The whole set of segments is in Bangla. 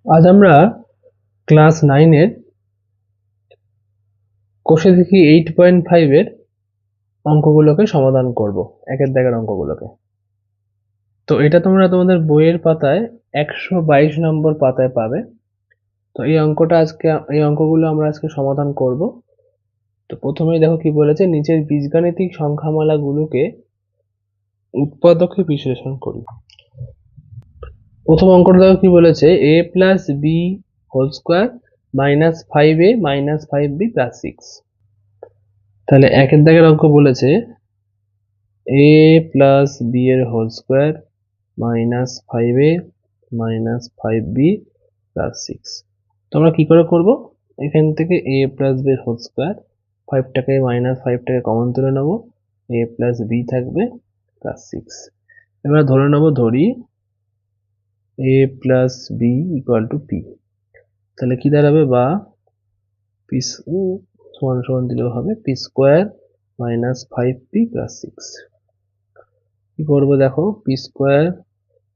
আজ আমরা ক্লাস 9-এর কোষে দেখি 8.5-এর অঙ্কগুলোকে সমাধান করব, একের দাগের অঙ্কগুলোকে। তো এটা তোমরা তোমাদের বইয়ের পাতায় 122 নম্বর পাতায় পাবে। তো এই অঙ্কগুলো আমরা আজকে সমাধান করব। তো প্রথমেই দেখো কি বলেছে, নিচের বীজগাণিতিক সংখ্যামালাগুলোকে উৎপাদকে বিশ্লেষণ করি। প্রথম অঙ্কটা দেখো কি বলেছে, a plus B whole square minus 5a minus 5b plus 6। তাহলে একের দাগের অঙ্ক বলেছে a প্লাস বি এর whole square minus 5a minus 5b plus 6। তো আমরা কি করে করব, এখান থেকে a প্লাস বি এর হোল স্কোয়ার, 5টাকে মাইনাস 5টাকে কমন তুলে নেব, a প্লাস বি থাকবে প্লাস 6। এবার ধরি a plus B equal to P. তাহলে কি দাঁড়াবে, বা পি সমান সমান দিলেও হবে P square minus 5p plus 6। কি করবো দেখো, পি স্কোয়ার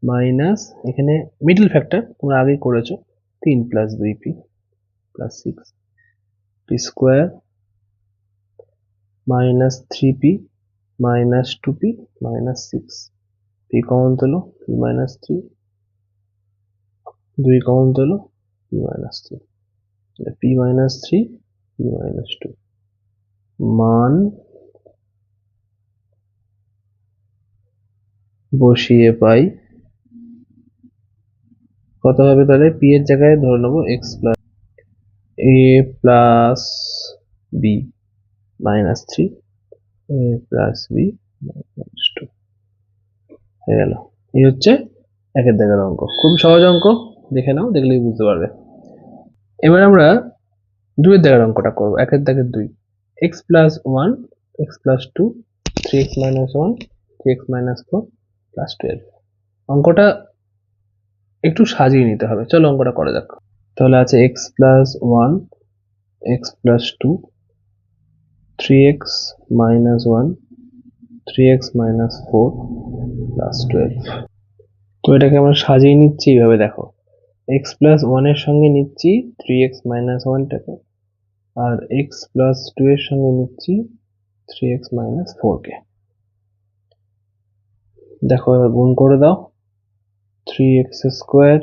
মাইনাস, এখানে মিডল ফ্যাক্টর তোমরা আগেই করেছো, 3 plus 2p plus 6, P square minus 3p minus 2p minus 6। P common তোলো, পি মাইনাস 3, 2 কমন তোলো, P minus 3, P minus 3, P minus 2। মান বসিয়ে পাই কত হবে, তাহলে পি এর জায়গায় ধরে নেবো এক্স প্লাস এ প্লাস বি মাইনাস 3, এ প্লাস বি মাইনাস 2 হয়ে গেল। এই হচ্ছে একের দাগের অঙ্ক, খুব সহজ অঙ্ক, দেখে নাও, দেখলেই বুঝতে পারবে। এবার আমরা দুইয়ের দাগের অঙ্কটা করবো, একের দাগের 2, x plus 1 x plus 2 3x minus 1 3x minus 4 plus 12। অঙ্কটা একটু সাজিয়ে নিতে হবে, চলো অঙ্কটা করে দেখো। তাহলে আছে x plus 1 x plus 2 3x minus 1 3x minus 4 plus 12। তো এটাকে আমরা সাজিয়ে নিচ্ছি এইভাবে, দেখো x plus 1 এর সঙ্গে নিচ্ছি 3x minus 1 টাকে, আর x plus 2 এর সঙ্গে নিচ্ছি 3x minus 4 কে। দেখো এবার গুণ করে দাও, 3x square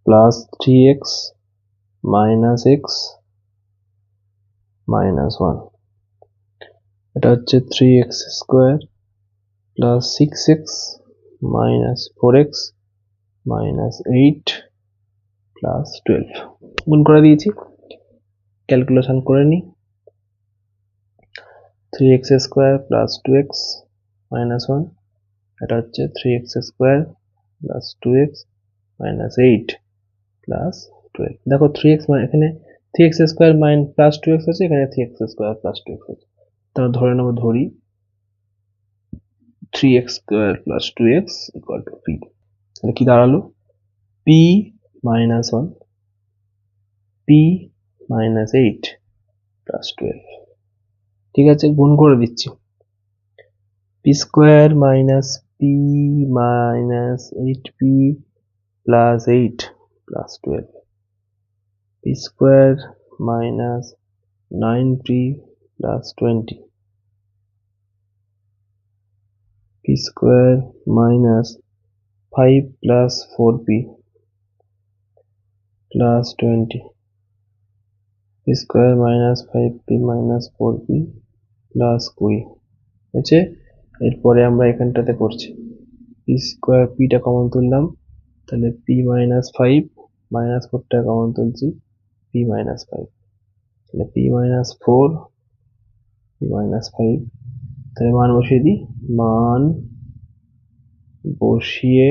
plus 3x minus x minus 1, এটা হচ্ছে 3x square plus 6x minus 4x minus 8 plus 12। গুণ করে দিয়েছি, ক্যালকুলেশন করে নিই। 3x square plus 2x minus 1, এটা হচ্ছে 3x square plus 2x minus 8 plus 12। দেখো 3x এখানে 3x square minus plus 2x আছে, এখানে 3x স্কোয়ার প্লাস 2x আছে, তাহলে ধরে নেবো, ধরি 3x square plus 2x equal to p। তাহলে কি দাঁড়ালো, p minus 1 p minus 8 plus 12। ঠিক আছে, গুণ করে দিচ্ছি, P square minus P minus 8p plus 8 plus 12, P square minus 9p plus 20, P square minus 5 plus 4p plus 20, P square minus 5p minus 4p plus 20 হচ্ছে। এরপরে আমরা এখানটাতে করছি, পি স্কোয়ার পিটা কমন তুললাম, তাহলে পি মাইনাস 5 মাইনাস 4টা কমন তুলছি, পি মাইনাস 5, তাহলে পি মাইনাস 4 পি মাইনাস 5। তাহলে মান বসিয়ে দিই, মান বসিয়ে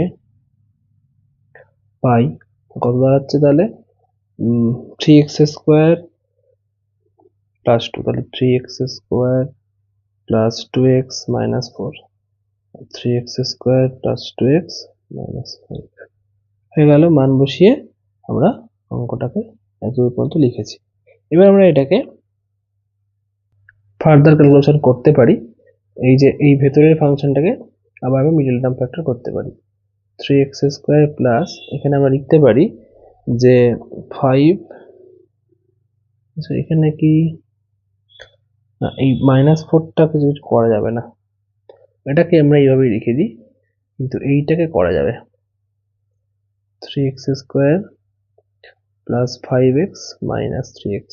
পাই কত দাঁড়াচ্ছে, তাহলে 3x স্কোয়ার প্লাস 2, তাহলে 3x square plus 2x minus 4, 3x square plus 2x minus 5 হয়ে গেল। মান বসিয়ে আমরা অঙ্কটাকে এত পর্যন্ত লিখেছি। এবার আমরা এটাকে ফার্দার ক্যালকুলেশন করতে পারি, এই যে এই ভেতরের ফাংশনটাকে আবার আমি মিডল টার্ম ফ্যাক্টর করতে পারি। 3x স্কোয়ার প্লাস এখানে আমরা লিখতে পারি যে 5, এখানে কি এই -4টাকে যদি করা যাবে না, এটাকে আমরা এইভাবেই লিখে দিই, কিন্তু এইটাকে করা যাবে 3x square plus 5x minus 3x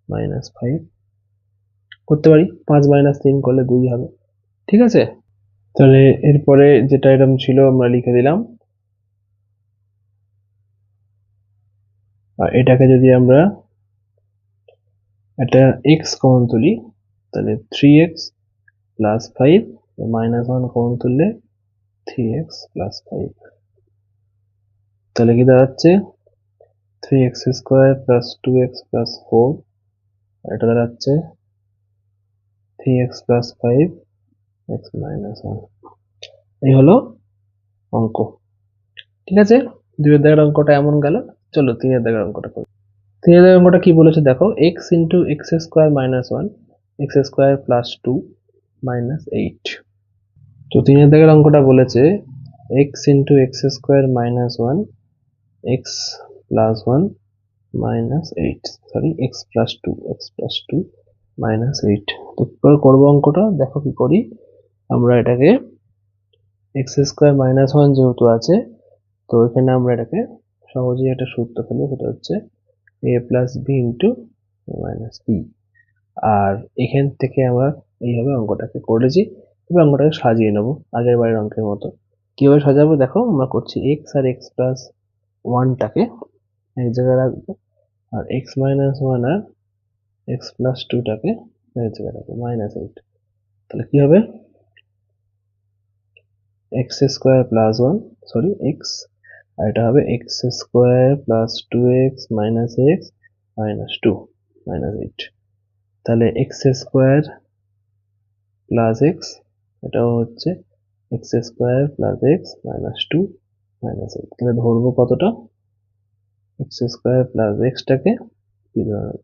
minus 5 করতে পারি, 5 - 3 করলে 2 হবে। ঠিক আছে, তাহলে এরপরে যেটা এরকম ছিল আমরা লিখে দিলাম, আর এটাকে যদি আমরা একটা x কমন তুলি তাহলে 3x প্লাস 5 -1 কমন তুললে 3x প্লাস 5, তাহলে কি দাঁড়াচ্ছে 3x square plus 2x plus 4, এটা দাঁড়াচ্ছে 3x প্লাস 5 x মাইনাস 1। এই হলো অঙ্ক। ঠিক আছে, 2 এর দাগের অঙ্কটা এমন গেল। চলো 3 এর দাগের অঙ্কটা করি। 3 এর দাগের অঙ্কটা কি বলেছে দেখো, x into x square minus 1 x square plus 2 minus 8। তো 3 এর দাগের অঙ্কটা বলেছে x into x square minus 1 x plus 1 minus 8, sorry x plus 2 minus 8। তো কি করে করবো অঙ্কটা দেখো কি করি, আমরা এটাকে x স্কোয়ার মাইনাস 1 যেহেতু আছে, তো এখানে আমরা এটাকে সহজেই একটা সূত্র ফেলবো, সেটা হচ্ছে a plus b into a minus b. আর এখান থেকে আমরা এইভাবে অঙ্কটাকে করেছি, এবার অঙ্কটাকে সাজিয়ে নেবো আগের বারের অঙ্কের মতো। কিভাবে সাজাবো দেখো, আমরা করছি x আর x প্লাস 1টাকে এক জায়গায় রাখবো, আর x মাইনাস 1 আর x প্লাস 2টাকে এক জায়গায় রাখবো, মাইনাস 8। তাহলে কি হবে x square plus 1, sorry x, আর এটা হবে x square plus 2x minus x minus 2 minus 8। তাহলে x স্কোয়ার প্লাস x, এটাও হচ্ছে x square plus x minus 2 minus 8। তাহলে ধরবো কতটা, x স্কোয়ার প্লাস xটাকে কি ধরবো,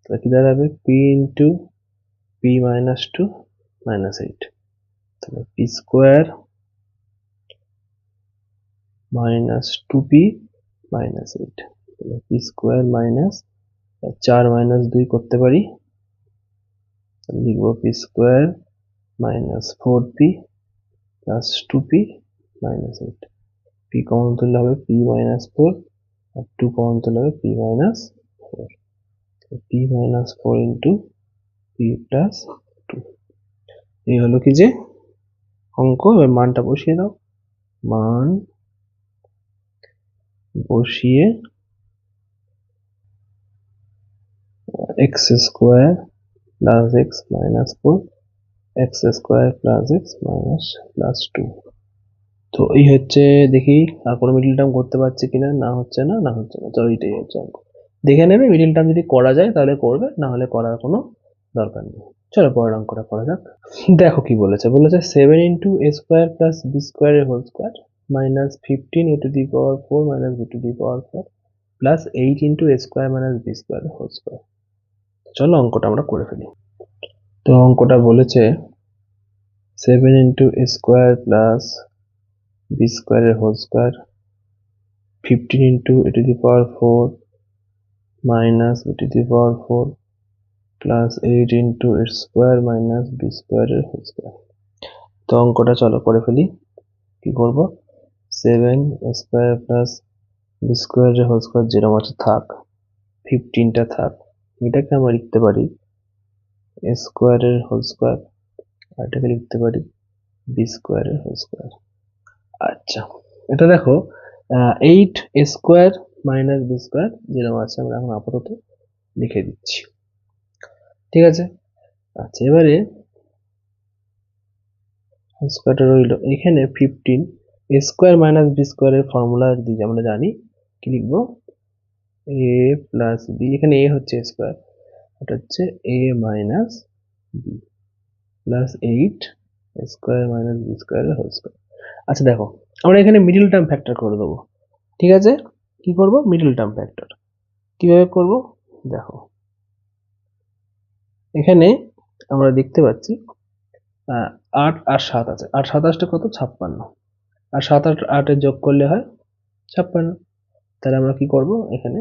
তাহলে কি দাঁড়াবে p into p minus 2 minus 8। তাহলে p square minus 2p minus 8, তাহলে p স্কোয়ার মাইনাস 4 মাইনাস 2 করতে পারি, লিখবো p square minus 4p plus 2p minus 8। p common তুললে হবে p মাইনাস 4 আর 2 কমন তুললে হবে p minus 4, p minus 4 into p plus 2। এই হলো কি যে অঙ্ক। এবার মানটা বসিয়ে দাও, মান বসিয়ে x square plus x minus 4 x square plus x minus plus 2। তো এই হচ্ছে, দেখি আর কোনো মিডিল টার্ম করতে পারছি কিনা, না হচ্ছে না, না হচ্ছে না, চলো এইটাই হচ্ছে অঙ্ক। দেখে নেবে মিডিল টার্ম যদি করা যায় তাহলে করবে, না হলে করার কোনো দরকার নেই। চলো পরের অঙ্কটা করা যাক। দেখো কি বলেছে, বলেছে 7 into a square plus b square এর whole square minus 15 a to the power 4 minus b to the power 4 plus 8 into a square minus b square এর হোল স্কোয়ার। চলো অঙ্কটা আমরা করে ফেলি। তো অঙ্কটা বলেছে 7 into a square plus b square এর whole square 15 into a to the power 4 minus b to the power 4 plus 8 into a square minus b square এর হোল স্কোয়ার। তো অঙ্কটা চলো করে ফেলি। কি করব, 7 স্কোয়ার প্লাস b স্কোয়ার এর হোল স্কোয়ার যেরকম আছে থাক, 15টা থাক, এটাকে আমরা লিখতে পারি a স্কোয়ার এর হোল স্কোয়ার, আর এটাকে লিখতে পারি b স্কোয়ার এর হোল স্কোয়ার। আচ্ছা, এটা দেখো 8 স্কোয়ার মাইনাস b স্কোয়ার যেরকম আছে আমরা এখন আপাতত লিখে দিচ্ছি। ঠিক আছে, আচ্ছা এবারে স্কোয়ারটা রইল এখানে 15 a square minus b square এর ফর্মুলা যদি আমরা জানি, কি লিখবো, a প্লাস b, এখানে a হচ্ছে স্কোয়ার, এটা হচ্ছে a minus b plus 8 square minus b square এর হোল স্কোয়ার। আচ্ছা দেখো, আমরা এখানে মিডল টার্ম ফ্যাক্টর করে দেবো। ঠিক আছে, কি করব, মিডল টার্ম ফ্যাক্টর কিভাবে করব দেখো, এখানে আমরা দেখতে পাচ্ছি 8 আর 7 আছে, 8 27 কত, 56। আর 7 আর 8 এর যোগ করলে হয় 56। তাহলে আমরা কি করব, এখানে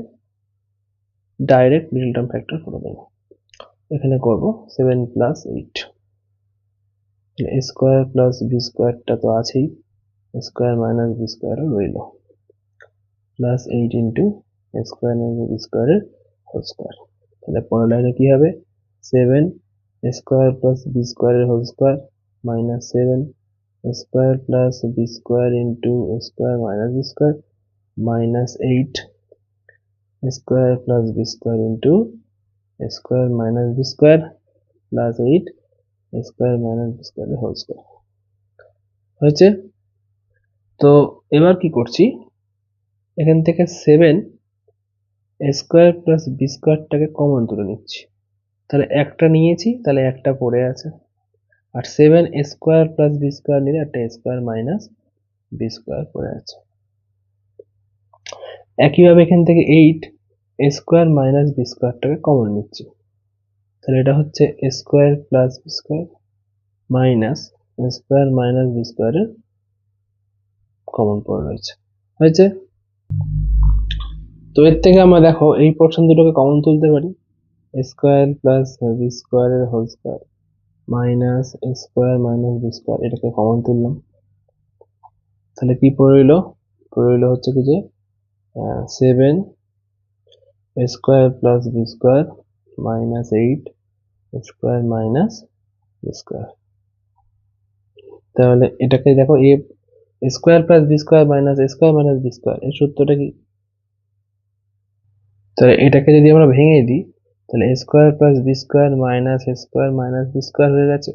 ডাইরেক্ট মিডল টার্ম ফ্যাক্টর করে দেব। এখানে করব 7 plus 8 A square plus B স্কোয়ারটা তো আছেই, স্কোয়ার মাইনাস বি স্কোয়ারও রইল, plus 8 into square minus B স্কোয়ারের হোল স্কোয়ার। তাহলে পরের লাইনে কি হবে, 7 স্কোয়ার প্লাস বি স্কোয়ারের whole square minus 7 square plus B square into square minus B square minus 8 square plus B square into square minus B square plus 8 square minus B স্কোয়ারের হোল স্কোয়ার হয়েছে। তো এবার কি করছি, এখান থেকে 7 স্কোয়ার প্লাস বি স্কোয়ারটাকে কমন তুলে নিচ্ছি। তাহলে একটা নিয়েছি, তাহলে একটা পড়ে আছে। আর 7 স্কোয়ার প্লাস বি স্কোয়ার নিলে একটা স্কোয়ার মাইনাস বি স্কোয়ার পড়ে আছে। একইভাবে এখান থেকে 8 স্কোয়ার মাইনাস বি স্কোয়ারটাকে কমন নিচ্ছি। তাহলে এটা হচ্ছে square plus B square minus square minus B স্কোয়ারের কমন পড়ে রয়েছে, হয়েছে। তো এর থেকে আমরা দেখো এই পোর্শন দুটোকে কমন তুলতে পারি, স্কোয়ার প্লাস বি স্কোয়ারের whole square minus square minus B square, এটাকে কমন তুললাম। তাহলে কি পড়ে রইল হচ্ছে কি যে 7 square plus B square minus 8 square minus B square. তাহলে এটাকে দেখো, a square plus B square minus B square, এর সূত্রটা কি? তাহলে এটাকে যদি আমরা ভেঙে দিই, তাহলে square plus B square minus B square হয়ে গেছে।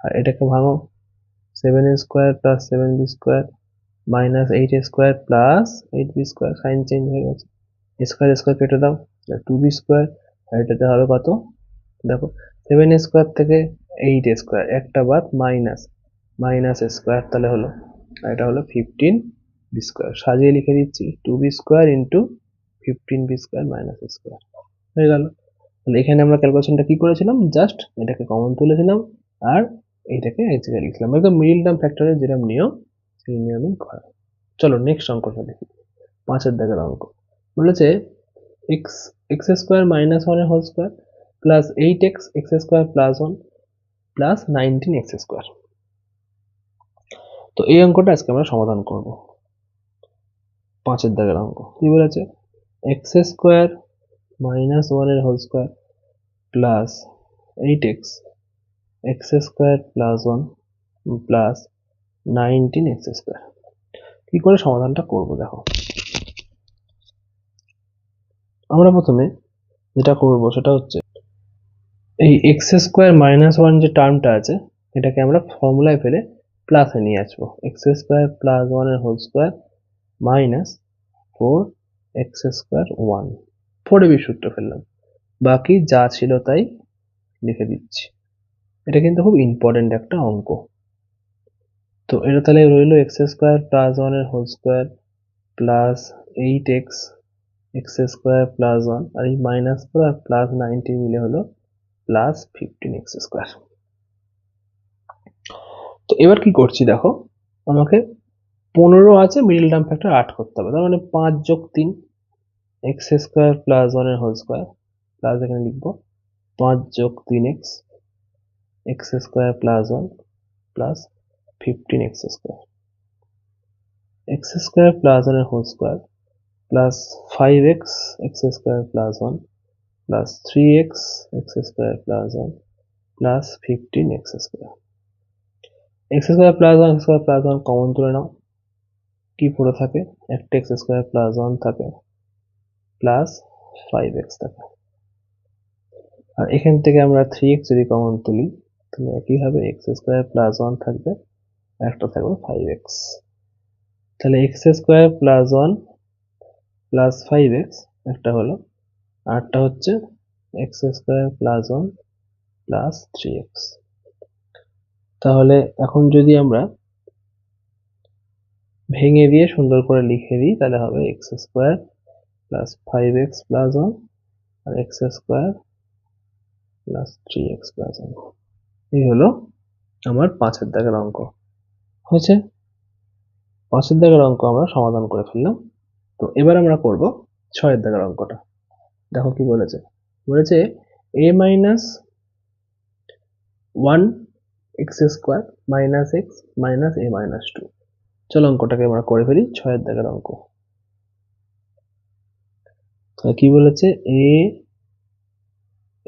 আর এটাকে ভাঙো, 7 square plus 7 B square minus 8 square plus 8 B square, sign change হয়ে গেছে, স্কোয়ার স্কোয়ার কেটে দাও, 2 বি স্কোয়ার। আর এটাতে হবে কত, দেখো 7 স্কোয়ার থেকে 8 স্কোয়ার একটা বাদ মাইনাস স্কোয়ার, তাহলে হলো, আর এটা হলো 15 বি স্কোয়ার। সাজিয়ে লিখে দিচ্ছি 2 B square into 15 B square minus square হয়ে গেল। তাহলে এখানে আমরা ক্যালকুলেশনটা কি করেছিলাম, জাস্ট এটাকে কমন তুলেছিলাম আর এইটাকে এই জায়গায় লিখলাম, একদম মিডল টার্ম ফ্যাক্টরের যেরকম নিয়ম সেই নিয়মই করা। চলো নেক্সট অঙ্কটা দেখি, 5 দাগের অঙ্ক। বলেছে এক্স স্কোয়ার মাইনাস 1 এর whole square plus 8x square plus 1 plus 19x square. তো এই অঙ্কটা আজকে আমরা সমাধান করব। 5 দাগের অঙ্ক কি বলেছে, এক্স স্কোয়ার মাইনাস 1 এর whole square plus 8x square plus 1 plus 19x square. কি করে সমাধানটা করব দেখো, আমরা প্রথমে যেটা করব সেটা হচ্ছে এই এক্স স্কোয়ার মাইনাস 1 যে টার্মটা আছে এটাকে আমরা ফর্মুলায় ফেলে প্লাসে নিয়ে আসবো, এক্স স্কোয়ার প্লাস 1 এর whole square minus 4x square 1, 4 সূত্র ফেললাম, বাকি যা ছিল তাই লিখে দিচ্ছি। এটা কিন্তু খুব ইম্পর্টেন্ট একটা অঙ্ক। তো এটা তাহলে রইলো এক্স স্কোয়ার প্লাস 1 এর whole square plus 8x square plus 1, আর এই মাইনাস 4 আর প্লাস 19 মিলে হলো প্লাস 15x স্কোয়ার। তো এবার কি করছি দেখো, আমাকে 15 আছে, মিডল টার্ম ফ্যাক্টর 8 করতে হবে, তার মানে 5 যোগ 3 এক্স স্কোয়ার প্লাস 1 এর হোল স্কোয়ার প্লাস এখানে লিখবো 5 যোগ 3x square plus 1 plus 15x square, X square plus 1 এর whole square plus 5x square plus 1 plus 3x square plus 1 plus 15x square. X square plus 1 square plus 1 common তুলে নাও, কি পড়ে থাকে, একটা এক্স স্কোয়ার প্লাস 1 থাকে প্লাস 5x থাকে, আর এখান থেকে আমরা 3x যদি কমন তুলি তাহলে একইভাবে এক্স স্কোয়ার প্লাস 1 থাকবে, একটা থাকবে 5x। তাহলে X square plus 1 plus 5x একটা হলো, আরটা হচ্ছে x square plus 1 plus 3x। তাহলে এখন যদি আমরা ভেঙে দিয়ে সুন্দর করে লিখে দিই তাহলে হবে x square plus 5x plus 1 আর x square plus 3x plus 1। এই হলো আমার 5 দাগের অঙ্ক, হয়েছে। 5 এর দাগের অঙ্ক আমরা সমাধান করে ফেললাম। তো এবার আমরা করব 6 এর দাগের অঙ্কটা। দেখো কি বলেছে, বলেছে a minus 1 x square minus x minus a minus 2। চলো অঙ্কটাকে আমরা করে ফেলি, 6 এর দাগের অঙ্ক। তো কি বলেছে,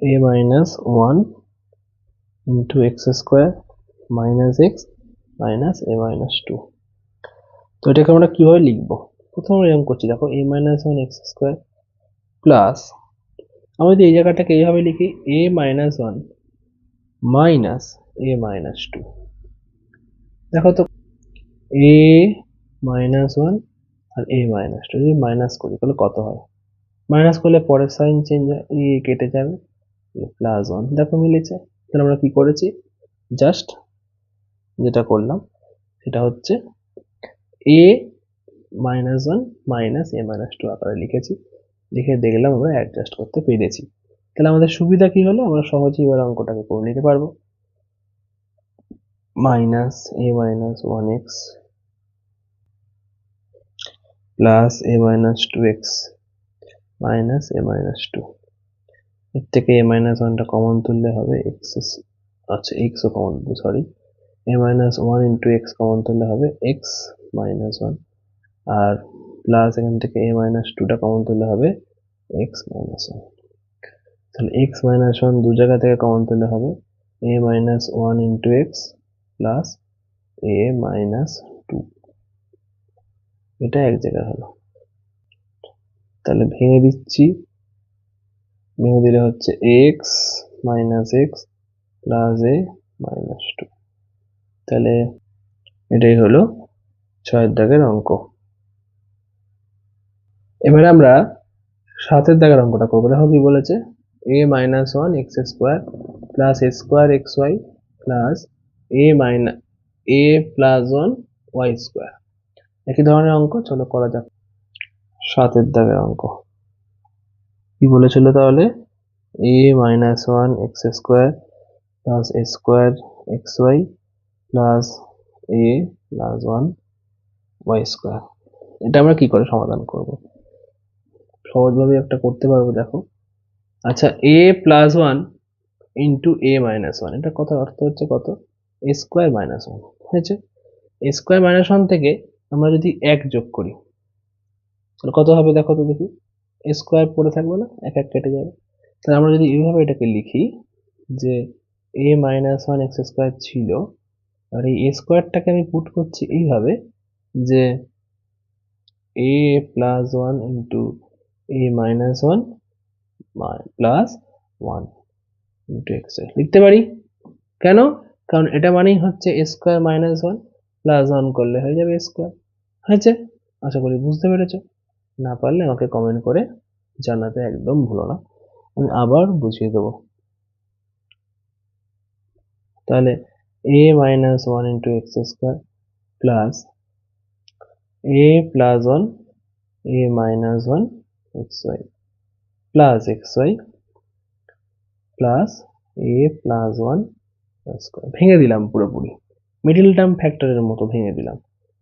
a minus 1 into x square minus x minus a minus 2। তো এটাকে আমরা কিভাবে লিখবো, প্রথমে এরকম করছি, দেখো a minus 1 x square plus, আমি যদি এই জায়গাটাকে এইভাবে লিখি a minus 1 minus a minus 2। দেখো তো a minus 1 R a minus 2 যদি মাইনাস করি তাহলে কত হয়, মাইনাস করলে পরের সাইন চেঞ্জ হয়, a কেটে যাবে, প্লাস 1। দেখো মিলেছে। তাহলে আমরা কি করেছি, জাস্ট যেটা করলাম সেটা হচ্ছে a minus 1 minus a minus 2 আকারে লিখেছি, লিখে দেখলাম আমরা অ্যাডজাস্ট করতে পেরেছি। তাহলে আমাদের সুবিধা কি হলো, আমরা সহজেই এবার অঙ্কটাকে করে নিতে পারবো। Minus a minus 1x plus a minus 2x minus a minus 2। এর থেকে a minus 1টা কমন তুললে হবে x, আচ্ছা x ও common, sorry, a minus 1 into x কমন তুললে হবে x minus 1, আর প্লাস এখান থেকে a minus 2টা কমন তুললে হবে x minus 1। তাহলে x minus 1 দু জায়গা থেকে কমন তুললে হবে a minus 1 into x plus a minus 2, এটা এক জায়গায় হলো। তাহলে ভেঙে দিচ্ছি, ভেঙে দিলে হচ্ছে x minus x plus a minus 2। তাহলে এটাই হলো 6 দাগের অঙ্ক। এবারে আমরা 7 দাগের অঙ্কটা করবো। দেখো কি বলেছে, a minus 1 x square plus a square xy plus a minus a plus 1 y square। একই ধরনের অঙ্ক, চলো করা যাক। 7 দাগের অঙ্ক কি বলেছিল তাহলে, a minus 1 x square plus a square xy plus a plus 1 y square। এটা আমরা কি করে সমাধান করব, সহজভাবে একটা করতে পারবো। দেখো, আচ্ছা a plus 1 into a minus 1, এটা কত অর্থ হচ্ছে কত, a square minus 1 হয়েছে। a square minus 1 থেকে আমরা যদি 1 যোগ করি তাহলে কত হবে, দেখো তো দেখি, a square পড়ে থাকবে না, এক এক কেটে যাবে। তাহলে আমরা যদি এইভাবে এটাকে লিখি যে a minus 1 x square ছিল, আর এই a স্কোয়ারটাকে আমি পুট করছি এইভাবে যে a plus 1 into a minus 1 plus 1 into x লিখতে পারি। কেন, কারণ এটা মানেই হচ্ছে a স্কোয়ার মাইনাস 1 প্লাস 1 করলে হয়ে যাবে a স্কোয়ার। হয়েছে, আশা করি বুঝতে পেরেছো। না পারলে আমাকে কমেন্ট করে জানাতে একদম ভুলো না, আমি আবার বুঝিয়ে দেবো। তাহলে a minus 1 into x square plus a plus 1 a minus 1 xy plus xy plus a plus 1 square. ভেঙে দিলাম পুরোপুরি, মিডল টার্ম ফ্যাক্টরের মতো ভেঙে দিলাম।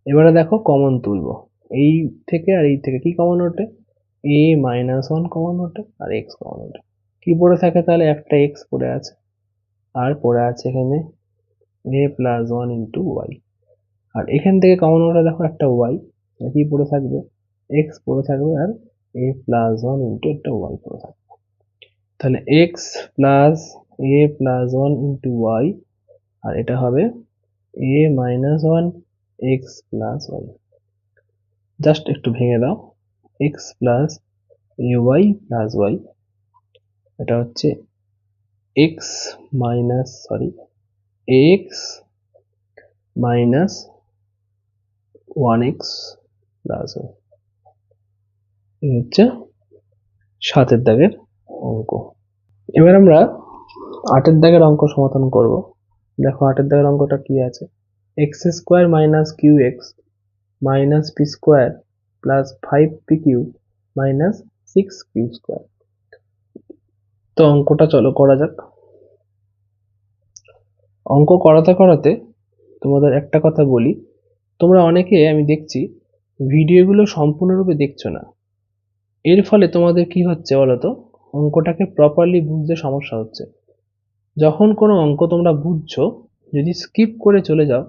এবারে দেখো কমন তুলবো, এই থেকে আর এই থেকে কি কমন ওঠে, a minus 1 কমন ওঠে আর x কমন ওঠে। কি পড়ে থাকে তাহলে, একটা x পড়ে আছে, আর পড়ে আছে এখানে a plus 1 into y, আর এখান থেকে কমন ওঠে দেখো একটা y, কি পড়ে থাকবে, x পড়ে থাকবে, আর a plus 1 into একটা y পড়ে থাকবে। তাহলে x plus a plus 1 into y, আর এটা হবে a minus 1 x plus y। Just একটু ভেঙে দাও, x plus ay plus y, এটা হচ্ছে x minus x minus 1x plus y। এই হচ্ছে 7 দাগের অঙ্ক। এবার আমরা 8 দাগের অঙ্ক সমাধান করব। দেখো 8 দাগের অঙ্কটা কি আছে, x square minus Q x minus P square plus 5p Q minus 6q square. তো অঙ্কটা চলো করা যাক। অঙ্ক করাতে করাতে তোমাদের একটা কথা বলি, তোমরা অনেকে আমি দেখছি ভিডিওগুলো সম্পূর্ণরূপে দেখছো না, এর ফলে তোমাদের কি হচ্ছে বলতো, অঙ্কটাকে প্রপারলি বুঝতে সমস্যা হচ্ছে। যখন কোনো অঙ্ক তোমরা বুঝছো, যদি স্কিপ করে চলে যাও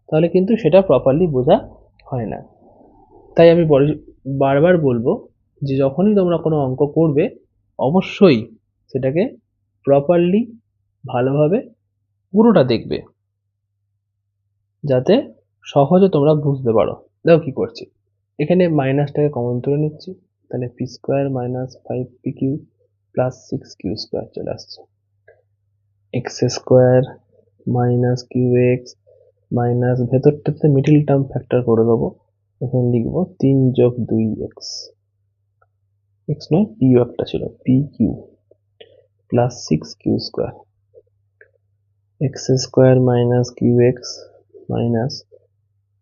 তাহলে কিন্তু সেটা প্রপারলি বোঝা হয় না। তাই আমি বারবার বলবো যে যখনই তোমরা কোনো অঙ্ক করবে অবশ্যই সেটাকে প্রপারলি ভালোভাবে পুরোটা দেখবে, যাতে সহজে তোমরা বুঝতে পারো। দেখো কি করছি, এখানে মাইনাসটাকে কমন তুলে নিচ্ছি, তাহলে p square minus 5pq plus 6q square চলে আসছে। X square minus Q x minus, ভেতরটাতে মিডিল টার্ম ফ্যাক্টর করে দেবো, এখানে লিখবো 3+2x, এক্স নয় পি একটা ছিল, P Q plus 6q square, X square minus Q x minus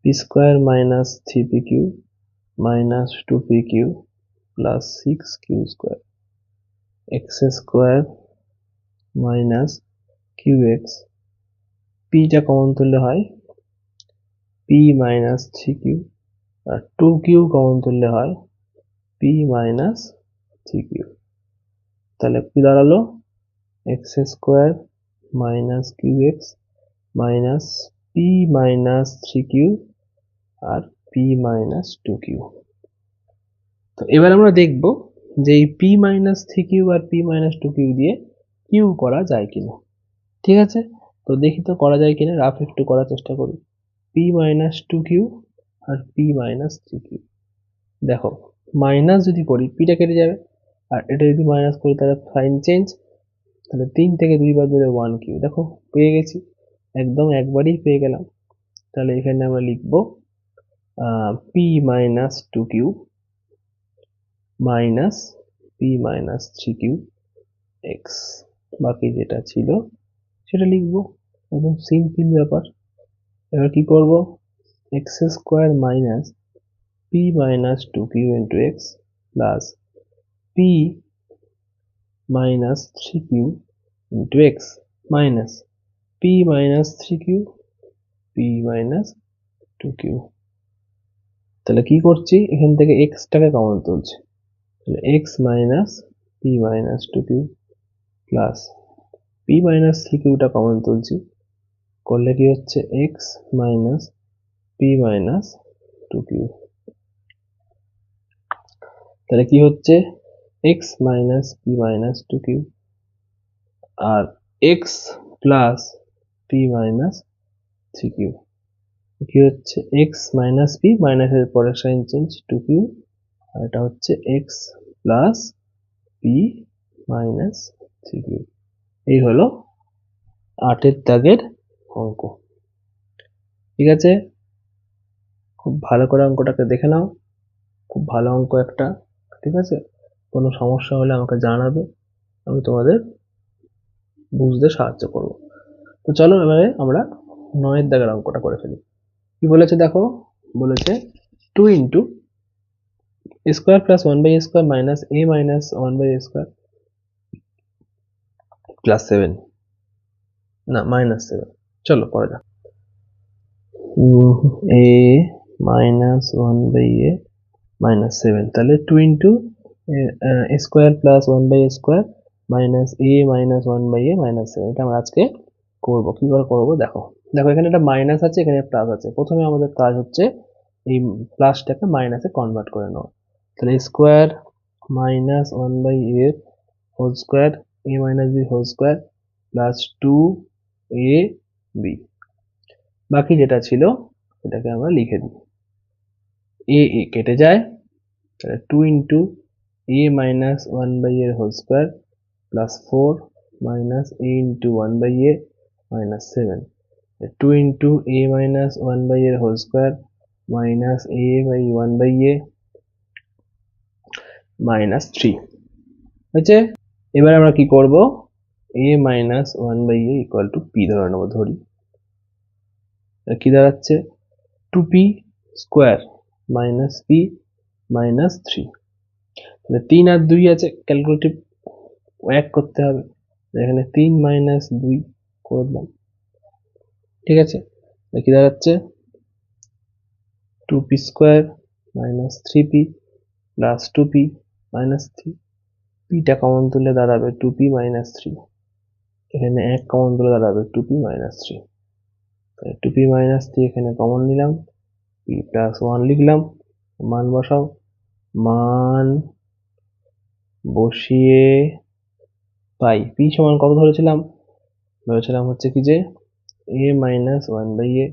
P square minus 3pq minus 2pq plus 6q square, X square minus Q X, পিটা কমন তুললে হয় পি মাইনাস 3q, আর 2q কমন তুললে হয় পি মাইনাস 3q। তাহলে কি দাঁড়ালো, X square minus Q x minus P minus 3q আর পি মাইনাস 2q। তো এবার আমরা দেখব যে এই পি মাইনাস 3q আর পি মাইনাস 2q দিয়ে কিউ করা যায় কিনা। ঠিক আছে, তো দেখি তো করা যায় কিনা, রাফ একটু করার চেষ্টা করি। পি মাইনাস 2q আর পি মাইনাস 3q, দেখো মাইনাস যদি করি পিটা কেটে যাবে, আর এটা যদি মাইনাস করি তাহলে সাইন চেঞ্জ, তাহলে 3 থেকে 2 বাদ দিলে 1q, দেখো পেয়ে গেছি, একদম একবারই পেয়ে গেলাম। তাহলে এখানে আমরা লিখবো P minus 2q minus P minus 3q x, বাকি যেটা ছিল সেটা লিখবো, একদম সিম্পল ব্যাপার। এবার কি করব, x square minus P minus 2q into x plus p minus 3q into x minus P minus 3q P minus 2q। তাহলে কি করছি, এখান থেকে এক্সটাকে কমন তুলছি, তাহলে x minus P minus 2q plus p minus 3qটা কমন তুলছি, করলে কি হচ্ছে x minus P minus 2q। তাহলে কি হচ্ছে x minus P minus 2q আর x plus p minus 3q, কি হচ্ছে এক্স মাইনাস পি, মাইনাসের পরের সাইন চেঞ্জ 2q, আর এটা হচ্ছে x plus p minus 3q। এই হলো 8 দাগের অঙ্ক। ঠিক আছে, খুব ভালো করে অঙ্কটাকে দেখে নাও, খুব ভালো অঙ্ক একটা। ঠিক আছে, কোনো সমস্যা হলে আমাকে জানাবে, আমি তোমাদের বুঝতে সাহায্য করব। তো চলো এবারে আমরা 9 দাগের অঙ্কটা করে ফেলি। কি বলেছে দেখো, বলেছে 2 into square plus 1 by square minus A minus 1 by square plus 7, না মাইনাস 7, চলো করা যাক। A minus 1 by A minus 7, তাহলে 2 into square plus 1 by square minus A minus 1 by A minus 7, এটা আমরা আজকে করবো। কি করে করবো দেখো, দেখো এখানে একটা মাইনাস আছে, এখানে প্লাস আছে, প্রথমে আমাদের কাজ হচ্ছে এই প্লাসটাকে মাইনাসে কনভার্ট করে নেওয়া। তাহলে square minus 1 by A whole square A minus B whole square plus 2 A B, বাকি যেটা ছিল সেটাকে আমরা লিখে দিই, এ এ কেটে যায়, তাহলে 2 ইন্টু এ মাইনাস 1 বাই এর whole square plus 4 minus a into 1 by A minus 7, 2 into a minus 1 by এর whole square minus a by 1 by A minus 3 হয়েছে। এবার আমরা কি করব, a minus 1 by a equal to p ধরে নেবো, ধরি কি দাঁড়াচ্ছে 2p square minus P minus 3, তাহলে 3 আর 2 আছে, ক্যালকুলেটিভ এক করতে হবে, এখানে 3 মাইনাস 2 করে দিলাম। ঠিক আছে, কি দাঁড়াচ্ছে 2p square minus 3p plus 2p minus 3, পিটা কমন তুললে দাঁড়াবে 2p মাইনাস 3, এখানে 1 কমন তুলে দাঁড়াবে 2p মাইনাস 3, 2p মাইনাস 3 এখানে কমন নিলাম, p প্লাস 1 লিখলাম, মান বসাও, মান বসিয়ে পাই p সমান কত ধরেছিলাম হচ্ছে কি যে a মাইনাস 1/a,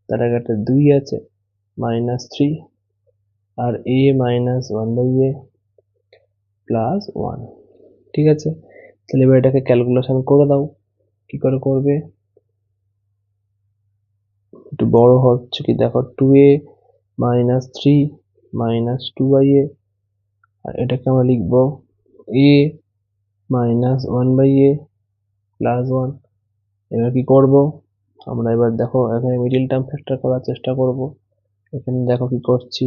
তার আগে একটা 2 আছে, মাইনাস 3, আর a মাইনাস 1/a প্লাস 1। ঠিক আছে, তাহলে এবার এটাকে ক্যালকুলেশন করে দাও। কি করে করবে, একটু বড় হচ্ছে কি দেখো, 2a মাইনাস 3 মাইনাস 2/a, আর এটাকে আমরা লিখবো a মাইনাস 1/a প্লাস 1। এবার কি করব আমরা, এবার দেখো এখানে মিডিল টার্ম ফ্যাক্টর করার চেষ্টা করব। এখানে দেখো কি করছি,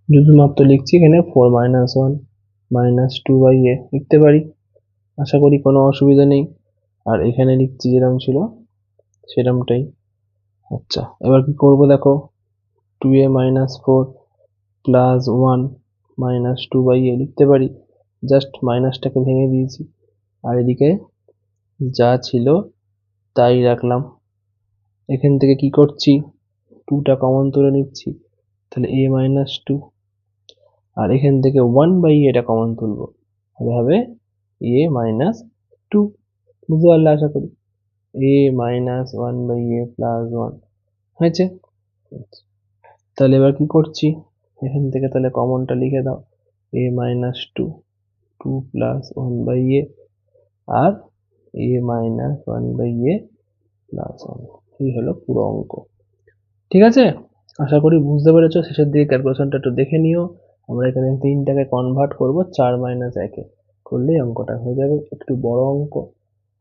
শুধুমাত্র লিখছি এখানে 4 মাইনাস 1 মাইনাস 2/a লিখতে পারি, আশা করি কোনো অসুবিধা নেই। আর এখানে লিখছি যেরকম ছিল সেরকমটাই। আচ্ছা, এবার কি করব দেখো, 2a minus 4 plus 1 minus 2/a লিখতে পারি, জাস্ট মাইনাসটাকে ভেঙে দিয়েছি, আর এদিকে যা ছিল তাই রাখলাম। এখান থেকে কি করছি, 2টা কমন তুলে নিচ্ছি, তাহলে a মাইনাস 2, আর এখান থেকে 1/a এটা কমন তুলবো, তাহলে হবে a মাইনাস 2। বুঝতে পারলে আশা করি, a মাইনাস 1/a প্লাস 1 হয়েছে। তাহলে এবার কি করছি, এখান থেকে তাহলে কমনটা লিখে দাও, a মাইনাস 2, 2 প্লাস 1/a, আর a মাইনাস 1/a প্লাস 1, এই হলো পুরো অঙ্ক। ঠিক আছে, আশা করি বুঝতে পেরেছো। শেষের দিকে ক্যালকুলেশনটা একটু দেখে নিও। আমরা এখানে 3টাকে কনভার্ট করব 4 মাইনাস 1-এ, করলেই অঙ্কটা হয়ে যাবে। একটু বড় অঙ্ক,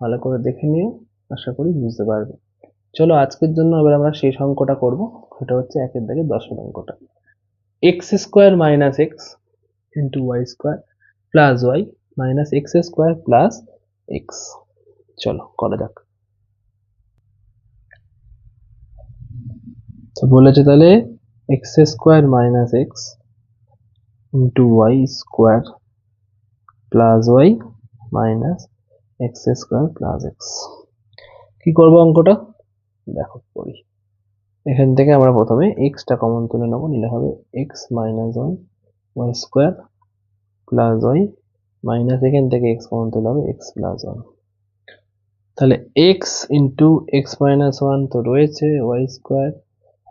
ভালো করে দেখে নিও, আশা করি বুঝতে পারবে। চলো আজকের জন্য এবার আমরা শেষ অঙ্কটা করব, সেটা হচ্ছে 1-এর দাগে 10-এর অঙ্কটা। X square minus X into Y square plus Y minus X square plus X. চলো করা যাক। তো বলেছে তাহলে X square minus X into Y square plus Y minus X square plus X. কি করবো অঙ্কটা দেখো করি। এখান থেকে আমরা প্রথমে এক্সটা কমন তুলে নেবো, নিলে হবে X minus one Y square plus Y minus, এখান থেকে এক্স কমন তুলে হবে এক্স প্লাস ওয়ান। তাহলে X into x minus one তো রয়েছে, ওয়াই স্কোয়ার,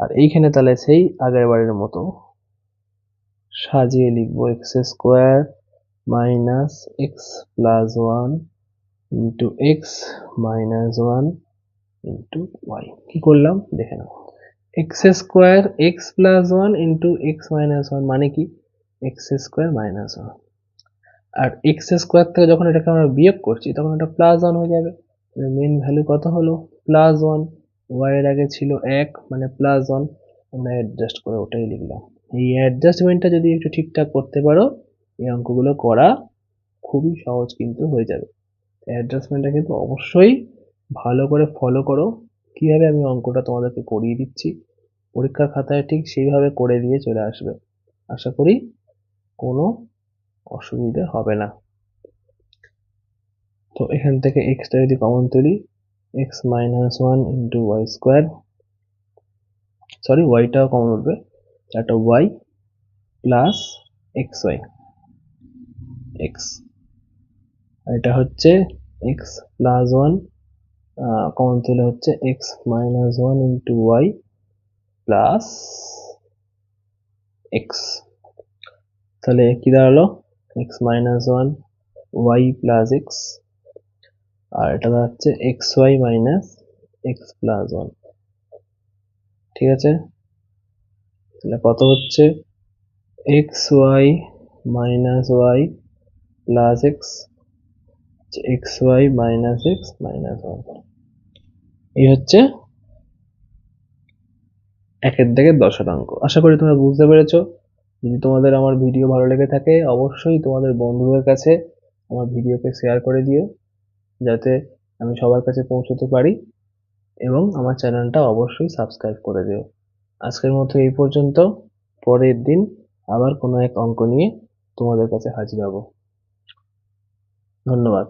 আর এইখানে তাহলে সেই আগের বারের মতো সাজিয়ে লিখবো x square minus x plus one into x minus one into y. কি করলাম দেখে নাও, x square x plus one into x minus one মানে কি এক্স স্কোয়ার মাইনাস ওয়ান, আর এক্স স্কোয়ার থেকে যখন এটাকে আমরা বিয়োগ করছি তখন এটা প্লাস ওয়ান হয়ে যাবে। মেন ভ্যালু কত হলো প্লাস ওয়ান, ওয়াই এর আগে ছিল 1 মানে প্লাস ওয়ান, আমরা অ্যাডজাস্ট করে ওটাই লিখলাম। এই অ্যাডজাস্টমেন্টটা যদি একটু ঠিকঠাক করতে পারো, এই অঙ্কগুলো করা খুবই সহজ কিন্তু হয়ে যাবে। অ্যাডজাস্টমেন্টটা কিন্তু অবশ্যই ভালো করে ফলো করো। কিভাবে আমি অঙ্কটা তোমাদেরকে করিয়ে দিচ্ছি, পরীক্ষার খাতায় ঠিক সেইভাবে করে দিয়ে চলে আসবে, আশা করি কোনো অসুবিধা হবে না। তো এখান থেকে এক্সটা যদি কমন তুলি, x minus one into Y square, sorry ওয়াইটাও কমন উঠবে, একটা y plus x y x, এটা হচ্ছে এক্স প্লাস ওয়ান কমন তুলে হচ্ছে x minus one into y plus x. তাহলে কি দাঁড়ালো x minus one y plus x, আর এটা দাঁড়াচ্ছে x y minus x plus one. ঠিক আছে, তাহলে কত হচ্ছে x y minus y plus x, x y minus x minus one. এই হচ্ছে 1-এর দাগে 10-এর অঙ্ক। আশা করি তোমরা বুঝতে পেরেছো। যদি তোমাদের আমার ভিডিও ভালো লেগে থাকে অবশ্যই তোমাদের বন্ধুদের কাছে আমার ভিডিওকে শেয়ার করে দিও, যাতে আমি সবার কাছে পৌঁছতে পারি। এবং আমার চ্যানেলটা অবশ্যই সাবস্ক্রাইব করে দিও। আজকের মতো এই পর্যন্ত। পরের দিন আবার কোনো এক অঙ্ক নিয়ে তোমাদের কাছে হাজির হব। ধন্যবাদ।